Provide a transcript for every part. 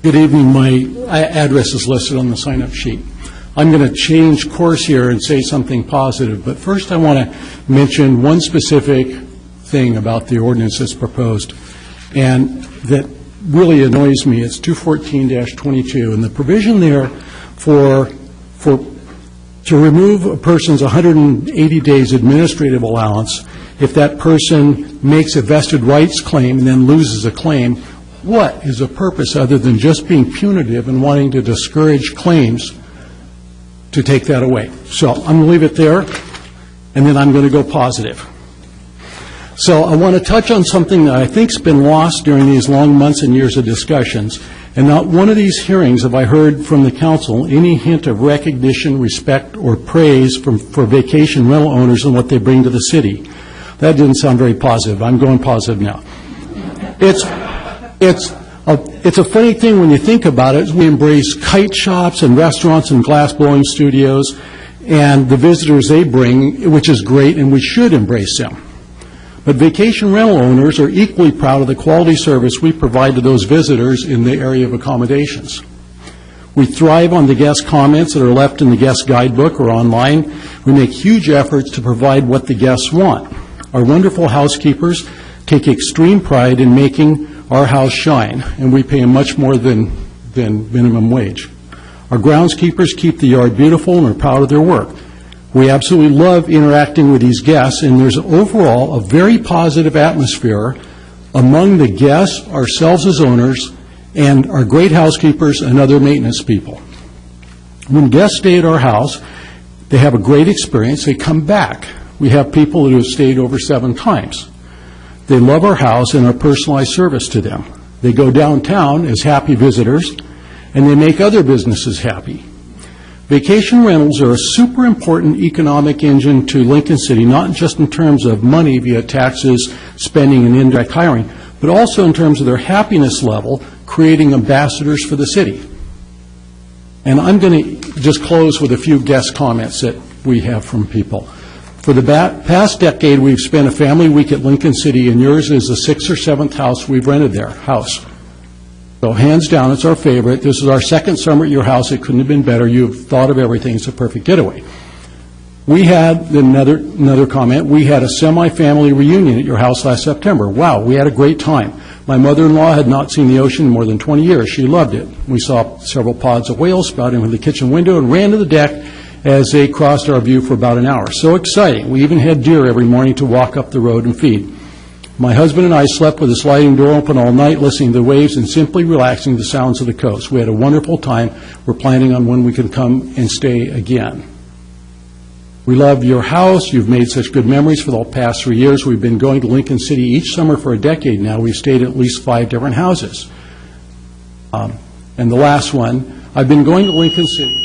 Good evening. My address is listed on the sign-up sheet. I'm going to change course here and say something positive, but first I want to mention one specific thing about the ordinance that's proposed, and that really annoys me. It's 214-22, and the provision there to remove a person's 180 days administrative allowance if that person makes a vested rights claim and then loses a claim. What is the purpose other than just being punitive and wanting to discourage claims to take that away? So I'm going to leave it there, and then I'm going to go positive. So I want to touch on something that I think's been lost during these long months and years of discussions, and not one of these hearings have I heard from the council any hint of recognition, respect, or praise for vacation rental owners and what they bring to the city. That didn't sound very positive. I'm going positive now. It's a funny thing when you think about it. We embrace kite shops and restaurants and glass blowing studios and the visitors they bring, which is great, and we should embrace them. But vacation rental owners are equally proud of the quality service we provide to those visitors in the area of accommodations. We thrive on the guest comments that are left in the guest guidebook or online. We make huge efforts to provide what the guests want. Our wonderful housekeepers take extreme pride in making our house shine, and we pay them much more than minimum wage. Our groundskeepers keep the yard beautiful and are proud of their work. We absolutely love interacting with these guests, and there's overall a very positive atmosphere among the guests, ourselves as owners, and our great housekeepers and other maintenance people. When guests stay at our house, they have a great experience. They come back. We have people who have stayed over 7 times. They love our house and our personalized service to them. They go downtown as happy visitors, and they make other businesses happy. Vacation rentals are a super important economic engine to Lincoln City, not just in terms of money via taxes, spending, and indirect hiring, but also in terms of their happiness level, creating ambassadors for the city. And I'm going to just close with a few guest comments that we have from people. For the past decade, we've spent a family week at Lincoln City, and yours is the 6th or 7th house we've rented there, house. So hands down, it's our favorite. This is our 2nd summer at your house. It couldn't have been better. You've thought of everything. It's a perfect getaway. We had, another comment, we had a semi-family reunion at your house last September. Wow, we had a great time. My mother-in-law had not seen the ocean in more than 20 years. She loved it. We saw several pods of whales spouting from the kitchen window and ran to the deck as they crossed our view for about an hour. So exciting. We even had deer every morning to walk up the road and feed. My husband and I slept with the sliding door open all night, listening to the waves and simply relaxing to the sounds of the coast. We had a wonderful time. We're planning on when we can come and stay again. We love your house. You've made such good memories for the past 3 years. We've been going to Lincoln City each summer for a decade now. We've stayed at least 5 different houses. And the last one, I've been going to Lincoln City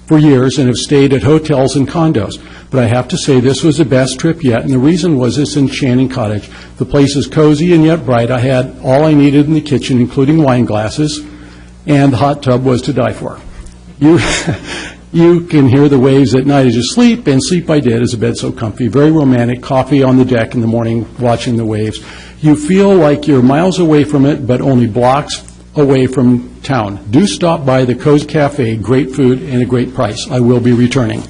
for years and have stayed at hotels and condos. But I have to say this was the best trip yet, and the reason was this enchanting cottage. The place is cozy and yet bright. I had all I needed in the kitchen, including wine glasses, and the hot tub was to die for. You can hear the waves at night as you sleep, and sleep I did as the bed so comfy. Very romantic, coffee on the deck in the morning, watching the waves. You feel like you're miles away from it, but only blocks away from town. Do stop by the Cozy Cafe, great food and a great price. I will be returning.